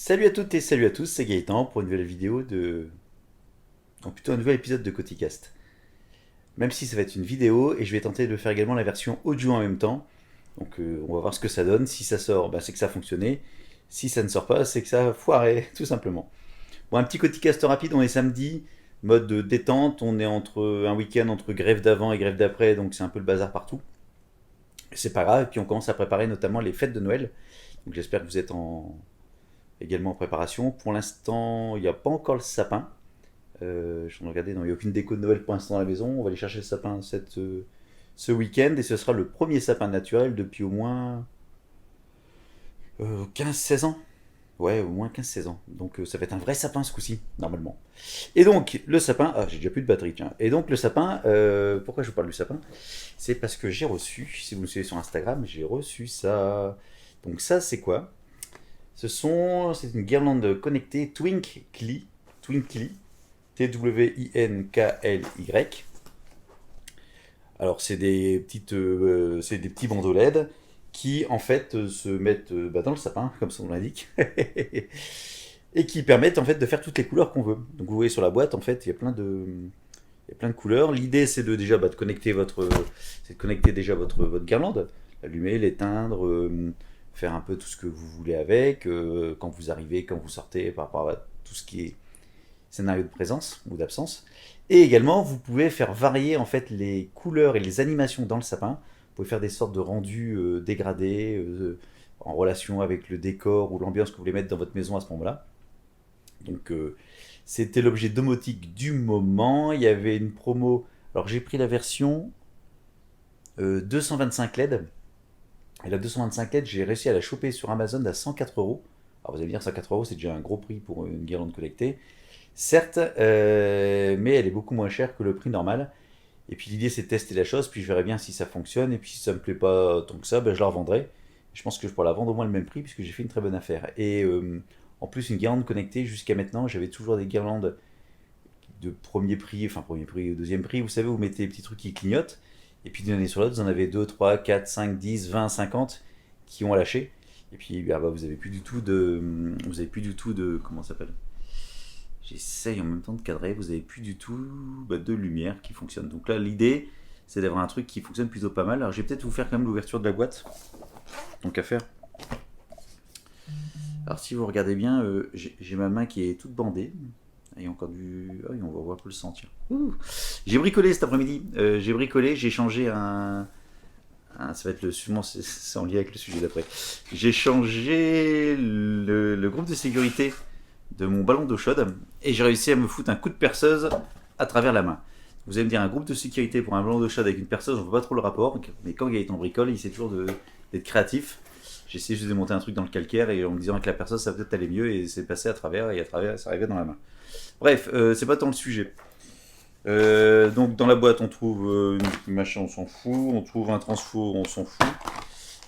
Salut à toutes et salut à tous, c'est Gaëtan pour une nouvelle vidéo de... Non, plutôt un nouvel épisode de Coticast. Même si ça va être une vidéo et je vais tenter de faire également la version audio en même temps. Donc on va voir ce que ça donne. Si ça sort, c'est que ça a fonctionné. Si ça ne sort pas, c'est que ça a foiré, tout simplement. Bon, un petit Coticast rapide, on est samedi, mode de détente. On est entre un week-end entre grève d'avant et grève d'après, donc c'est un peu le bazar partout. C'est pas grave, et puis on commence à préparer notamment les fêtes de Noël. Donc j'espère que vous êtes également en préparation. Pour l'instant, il n'y a pas encore le sapin. Je suis en train de regarder, non, il n'y a aucune déco de Noël pour l'instant à la maison. On va aller chercher le sapin ce week-end et ce sera le premier sapin naturel depuis au moins 15-16 ans. Ouais, au moins 15-16 ans. Donc ça va être un vrai sapin ce coup-ci, normalement. Et donc, le sapin... Ah, j'ai déjà plus de batterie, tiens. Et donc, le sapin... pourquoi je vous parle du sapin? C'est parce que j'ai reçu, si vous me suivez sur Instagram, j'ai reçu ça. Donc ça, c'est quoi? C'est une guirlande connectée Twinkly. Twinkly. Twinkly. Alors c'est des petits bandeaux LED qui en fait se mettent dans le sapin, comme son nom l'indique, et qui permettent en fait de faire toutes les couleurs qu'on veut. Donc vous voyez sur la boîte en fait il y a plein de couleurs. L'idée c'est de connecter déjà votre guirlande, l'allumer, l'éteindre, faire un peu tout ce que vous voulez avec, quand vous arrivez, quand vous sortez, par rapport à tout ce qui est scénario de présence ou d'absence. Et également, vous pouvez faire varier en fait les couleurs et les animations dans le sapin. Vous pouvez faire des sortes de rendus dégradés en relation avec le décor ou l'ambiance que vous voulez mettre dans votre maison à ce moment-là. Donc, c'était l'objet domotique du moment. Il y avait une promo. Alors, j'ai pris la version 225 LED. Et la 225 LED, j'ai réussi à la choper sur Amazon à 104 euros. Alors, vous allez me dire, 104 euros, c'est déjà un gros prix pour une guirlande connectée. Certes, mais elle est beaucoup moins chère que le prix normal. Et puis l'idée c'est de tester la chose, puis je verrai bien si ça fonctionne, et puis si ça me plaît pas tant que ça, je la revendrai. Je pense que je pourrais la vendre au moins le même prix, puisque j'ai fait une très bonne affaire. Et en plus, une guirlande connectée, jusqu'à maintenant, j'avais toujours des guirlandes de premier prix, deuxième prix. Vous savez, vous mettez des petits trucs qui clignotent, et puis d'une année sur l'autre, vous en avez 2, 3, 4, 5, 10, 20, 50 qui ont lâché. Et puis vous avez plus du tout de. Comment ça s'appelle? J'essaye en même temps de cadrer, vous n'avez plus du tout de lumière qui fonctionne. Donc là, l'idée, c'est d'avoir un truc qui fonctionne plutôt pas mal. Alors, je vais peut-être vous faire quand même l'ouverture de la boîte. Donc, à faire. Alors, si vous regardez bien, j'ai ma main qui est toute bandée. Il y a encore du. Ah oui, on va voir un peu le sang, tiens. J'ai bricolé cet après-midi. J'ai changé ça va être c'est en lien avec le sujet d'après. J'ai changé le groupe de sécurité de mon ballon d'eau chaude et j'ai réussi à me foutre un coup de perceuse à travers la main. Vous allez me dire, un groupe de sécurité pour un ballon d'eau chaude avec une perceuse, on voit pas trop le rapport, mais quand Gaëtan bricole, il essaie toujours d'être créatif. J'ai essayé juste de monter un truc dans le calcaire et en me disant que la perceuse ça peut-être allait mieux et c'est passé à travers et à travers ça arrivait dans la main. Bref, c'est pas tant le sujet. Donc dans la boîte on trouve une machin, on s'en fout, on trouve un transfo, on s'en fout,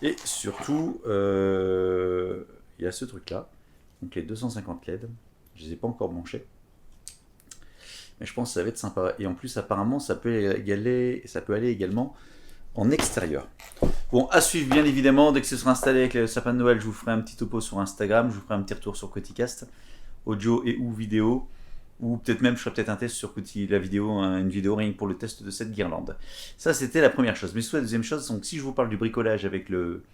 et surtout il y a ce truc là, donc les 250 LED, je les ai pas encore branchés, mais je pense que ça va être sympa, et en plus apparemment ça peut aller également en extérieur. Bon, à suivre bien évidemment, dès que ce sera installé avec le sapin de Noël, je vous ferai un petit topo sur Instagram, je vous ferai un petit retour sur Coticast, audio et ou vidéo. Ou peut-être même, je ferai peut-être un test sur la vidéo, une vidéo rien que pour le test de cette guirlande. Ça, c'était la première chose. Mais soit la deuxième chose, donc si je vous parle du bricolage avec le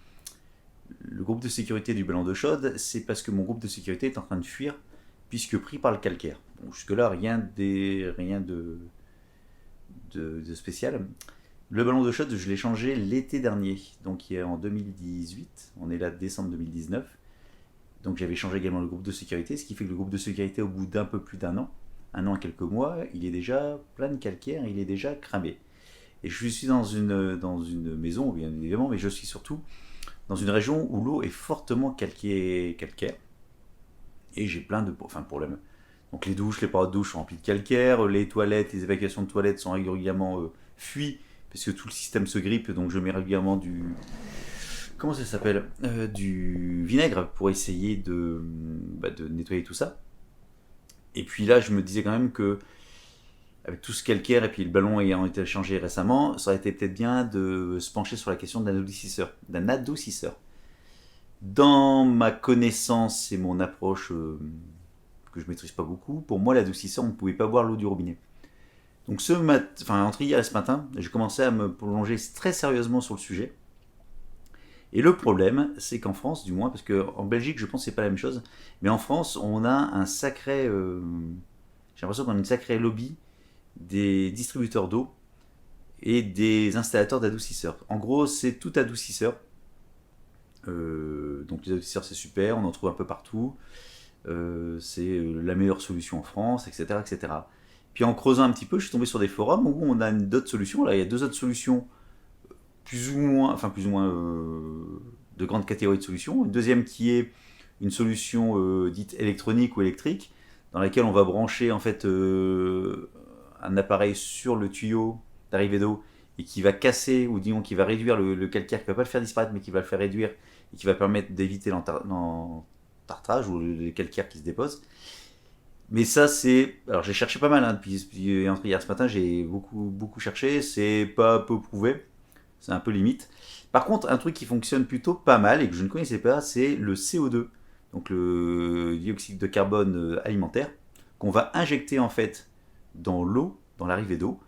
groupe de sécurité du ballon d'eau chaude, c'est parce que mon groupe de sécurité est en train de fuir, puisque pris par le calcaire. Bon, jusque-là, rien de spécial. Le ballon d'eau chaude, je l'ai changé l'été dernier, donc en 2018. On est là décembre 2019. Donc j'avais changé également le groupe de sécurité, ce qui fait que le groupe de sécurité, au bout d'un peu plus un an et quelques mois, il est déjà plein de calcaire, il est déjà cramé. Et je suis dans une maison, bien évidemment, mais je suis surtout dans une région où l'eau est fortement calcaire. Et j'ai plein de problèmes. Donc les douches, les parois de douche sont remplies de calcaire, les toilettes, les évacuations de toilettes sont régulièrement fuies, parce que tout le système se grippe, donc je mets régulièrement comment ça s'appelle du vinaigre pour essayer de nettoyer tout ça. Et puis là, je me disais quand même que avec tout ce calcaire et puis le ballon ayant été changé récemment, ça aurait été peut-être bien de se pencher sur la question d'un adoucisseur. Dans ma connaissance et mon approche que je maîtrise pas beaucoup, pour moi l'adoucisseur, on ne pouvait pas boire l'eau du robinet. Donc entre hier et ce matin, j'ai commencé à me plonger très sérieusement sur le sujet. Et le problème, c'est qu'en France, du moins, parce qu'en Belgique, je pense que c'est pas la même chose, mais en France, on a un sacré, j'ai l'impression qu'on a une sacrée lobby des distributeurs d'eau et des installateurs d'adoucisseurs. En gros, c'est tout adoucisseur. Donc les adoucisseurs, c'est super, on en trouve un peu partout. C'est la meilleure solution en France, etc., etc. Puis en creusant un petit peu, je suis tombé sur des forums où on a d'autres solutions. Là, il y a deux autres solutions plus ou moins de grandes catégories de solutions. Une deuxième qui est une solution dite électronique ou électrique, dans laquelle on va brancher en fait un appareil sur le tuyau d'arrivée d'eau et qui va casser ou disons qui va réduire le calcaire, qui va pas le faire disparaître mais qui va le faire réduire et qui va permettre d'éviter l'entartrage ou le calcaire qui se dépose. Mais ça, c'est. Alors, j'ai cherché pas mal, hein, depuis entre hier ce matin, j'ai beaucoup cherché. C'est pas peu prouvé. C'est un peu limite. Par contre, un truc qui fonctionne plutôt pas mal et que je ne connaissais pas, c'est le CO2, donc le dioxyde de carbone alimentaire, qu'on va injecter en fait dans l'eau, dans l'arrivée d'eau,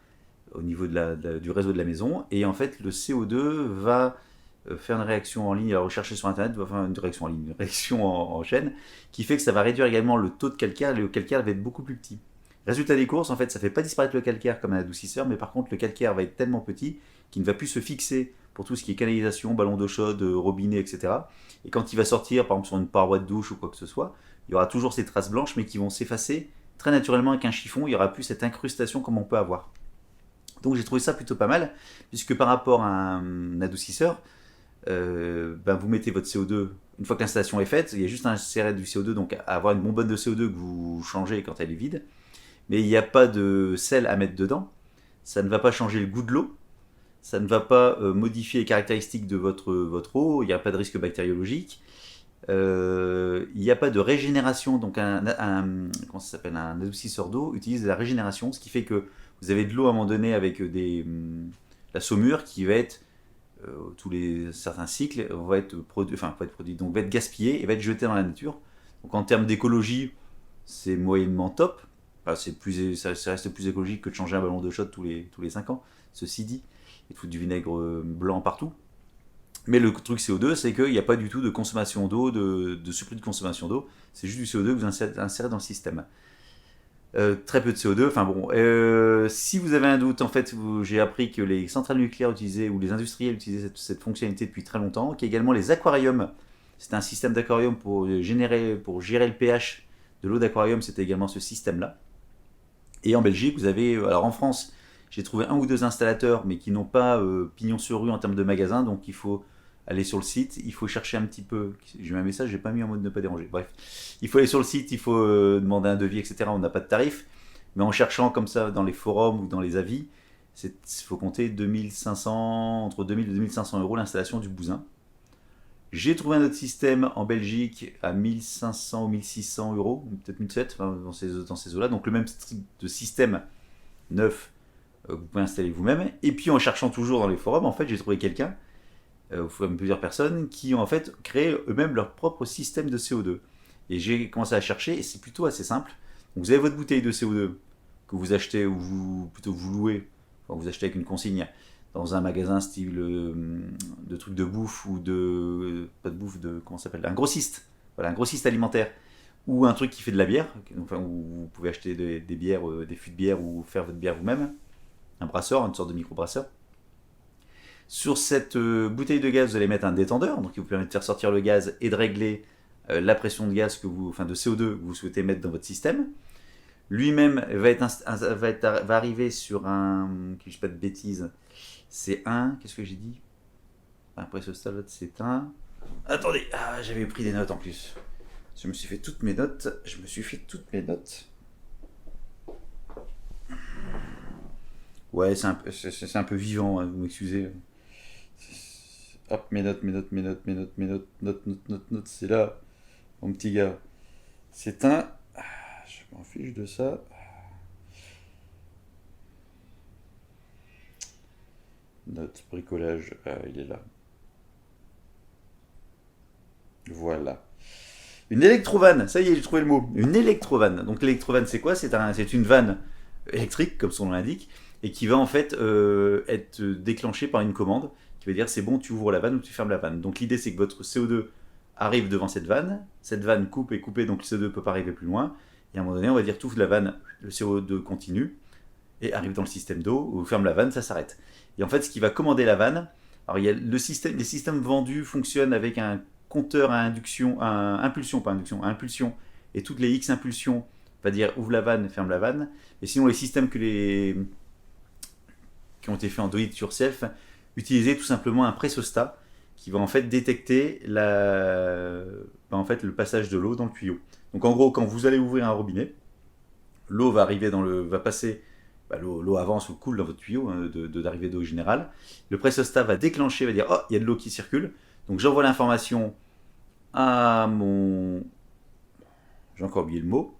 au niveau du réseau de la maison. Et en fait, le CO2 va faire une réaction en ligne, à rechercher sur internet, va faire une réaction en ligne, une réaction en chaîne, qui fait que ça va réduire également le taux de calcaire, et le calcaire va être beaucoup plus petit. Résultat des courses, en fait, ça ne fait pas disparaître le calcaire comme un adoucisseur, mais par contre, le calcaire va être tellement petit qu'il ne va plus se fixer pour tout ce qui est canalisation, ballon d'eau chaude, robinet, etc. Et quand il va sortir, par exemple sur une paroi de douche ou quoi que ce soit, il y aura toujours ces traces blanches, mais qui vont s'effacer très naturellement avec un chiffon. Il n'y aura plus cette incrustation comme on peut avoir. Donc j'ai trouvé ça plutôt pas mal, puisque par rapport à un adoucisseur, vous mettez votre CO2, une fois que l'installation est faite, il y a juste à insérer du CO2, donc à avoir une bonbonne de CO2 que vous changez quand elle est vide, mais il n'y a pas de sel à mettre dedans, ça ne va pas changer le goût de l'eau, ça ne va pas modifier les caractéristiques de votre eau, il n'y a pas de risque bactériologique, il n'y a pas de régénération, donc comment ça s'appelle, un adoucisseur d'eau utilise de la régénération, ce qui fait que vous avez de l'eau à un moment donné avec la saumure qui va être tous les certains cycles va être produit, enfin pas être produit, donc va être gaspillé et va être jeté dans la nature. Donc en termes d'écologie, c'est moyennement top. Enfin, ça reste plus écologique que de changer un ballon de chaude tous les 5 ans, ceci dit, et de foutre du vinaigre blanc partout. Mais le truc CO2, c'est qu'il n'y a pas du tout de consommation d'eau, de surplus de consommation d'eau, c'est juste du CO2 que vous insérez dans le système. Très peu de CO2. Enfin bon, si vous avez un doute, en fait, j'ai appris que les centrales nucléaires utilisaient, ou les industriels utilisaient cette fonctionnalité depuis très longtemps, qu'également les aquariums, c'était un système d'aquarium pour gérer le pH de l'eau d'aquarium, c'était également ce système-là. Et en Belgique, vous avez, alors en France, j'ai trouvé un ou deux installateurs, mais qui n'ont pas pignon sur rue en termes de magasins, donc il faut aller sur le site, il faut chercher un petit peu. J'ai mis un message, j'ai pas mis en mode ne pas déranger. Bref, il faut aller sur le site, il faut demander un devis, etc. On n'a pas de tarif, mais en cherchant comme ça dans les forums ou dans les avis, il faut compter 2500, entre 2000 et 2500 euros l'installation du bousin. J'ai trouvé un autre système en Belgique à 1500 ou 1600 euros, peut-être 1700, enfin, dans ces eaux-là. Donc le même type de système neuf, vous pouvez installer vous-même. Et puis en cherchant toujours dans les forums, en fait, j'ai trouvé quelqu'un, plusieurs personnes, qui ont en fait créé eux-mêmes leur propre système de CO2. Et j'ai commencé à chercher, et c'est plutôt assez simple. Donc vous avez votre bouteille de CO2 que vous achetez, ou plutôt vous louez, enfin vous achetez avec une consigne, dans un magasin style de trucs de bouffe ou pas de bouffe, comment ça s'appelle, un grossiste, voilà, un grossiste alimentaire, ou un truc qui fait de la bière, enfin, où vous pouvez acheter des bières, des fûts de bière ou faire votre bière vous-même, un brasseur, une sorte de micro-brasseur. Sur cette bouteille de gaz, vous allez mettre un détendeur, donc qui vous permet de faire sortir le gaz et de régler la pression de gaz enfin de CO2 que vous souhaitez mettre dans votre système. Lui-même va arriver sur un, que je ne dis pas de bêtises, c'est un, qu'est-ce que j'ai dit? Après ce stade, c'est un. Attendez, j'avais pris des notes en plus. Je me suis fait toutes mes notes. Ouais, c'est un peu vivant, hein, vous m'excusez. Hop, mes notes, c'est là, mon petit gars. C'est un. Je m'en fiche de ça. Note, bricolage, il est là. Voilà. Une électrovanne, ça y est, j'ai trouvé le mot. Une électrovanne. Donc l'électrovanne, c'est quoi? C'est une vanne électrique, comme son nom l'indique, et qui va en fait être déclenchée par une commande qui va dire c'est bon, tu ouvres la vanne ou tu fermes la vanne. Donc l'idée, c'est que votre CO2 arrive devant cette vanne coupe et coupe, donc le CO2 ne peut pas arriver plus loin, et à un moment donné, on va dire tout ouvre la vanne, le CO2 continue, et arrive dans le système d'eau, ou ferme la vanne, ça s'arrête. Et en fait, ce qui va commander la vanne, alors il y a le système, les systèmes vendus fonctionnent avec un compteur à induction, à impulsion, pas induction, à impulsion, et toutes les X impulsions, va dire ouvre la vanne, ferme la vanne. Et sinon, les systèmes qui ont été faits en do it yourself utilisaient tout simplement un pressostat qui va en fait détecter le passage de l'eau dans le tuyau. Donc en gros, quand vous allez ouvrir un robinet, l'eau va arriver va passer, l'eau avance ou coule dans votre tuyau d'arrivée d'eau générale. Le pressostat va déclencher, va dire oh, il y a de l'eau qui circule. Donc j'envoie l'information à mon... J'ai encore oublié le mot.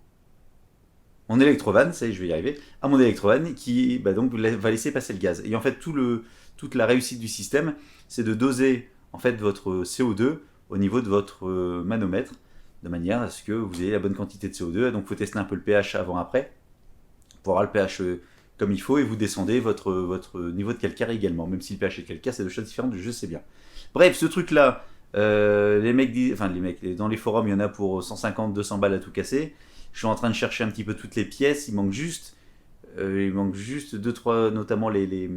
Mon électrovanne, ça y est, je vais y arriver. À mon électrovanne qui donc, va laisser passer le gaz. Et en fait, toute la réussite du système, c'est de doser en fait, votre CO2 au niveau de votre manomètre, de manière à ce que vous ayez la bonne quantité de CO2. Donc il faut tester un peu le pH avant-après, pour avoir le pH comme il faut, et vous descendez votre niveau de calcaire également. Même si le pH est calcaire, c'est deux choses différentes, je sais bien. Bref, ce truc-là, les mecs, dans les forums, il y en a pour 150-200 balles à tout casser. Je suis en train de chercher un petit peu toutes les pièces, il manque juste 2-3, notamment les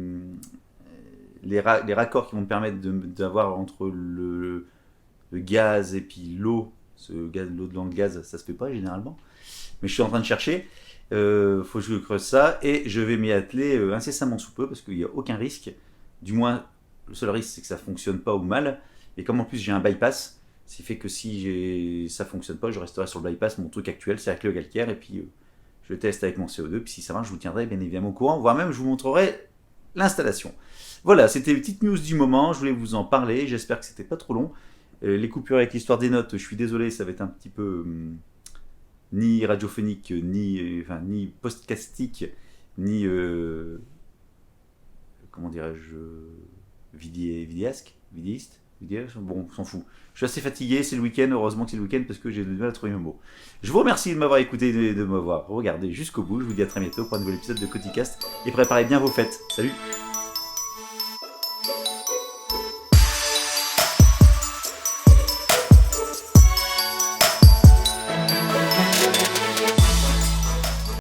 raccords qui vont me permettre d'avoir entre le gaz et puis l'eau. L'eau dans le gaz, ça se fait pas généralement. Mais je suis en train de chercher. Faut que je creuse ça et je vais m'y atteler incessamment sous peu parce qu'il n'y a aucun risque. Du moins, le seul risque c'est que ça fonctionne pas ou mal. Et comme en plus j'ai un bypass, ce qui fait que si ça fonctionne pas, je resterai sur le bypass. Mon truc actuel c'est avec le calcaire et puis je teste avec mon CO2. Puis si ça marche, je vous tiendrai bien évidemment au courant, voire même je vous montrerai l'installation. Voilà, c'était une petite news du moment. Je voulais vous en parler. J'espère que c'était pas trop long. Les coupures avec l'histoire des notes, je suis désolé, ça va être un petit peu ni radiophonique, ni podcastique, ni comment dirais-je, vidéiste. Bon, on s'en fout. Je suis assez fatigué, c'est le week-end, heureusement que c'est le week-end parce que j'ai du mal à trouver mes mots. Je vous remercie de m'avoir écouté, de m'avoir regardé jusqu'au bout. Je vous dis à très bientôt pour un nouvel épisode de Coticast et préparez bien vos fêtes. Salut!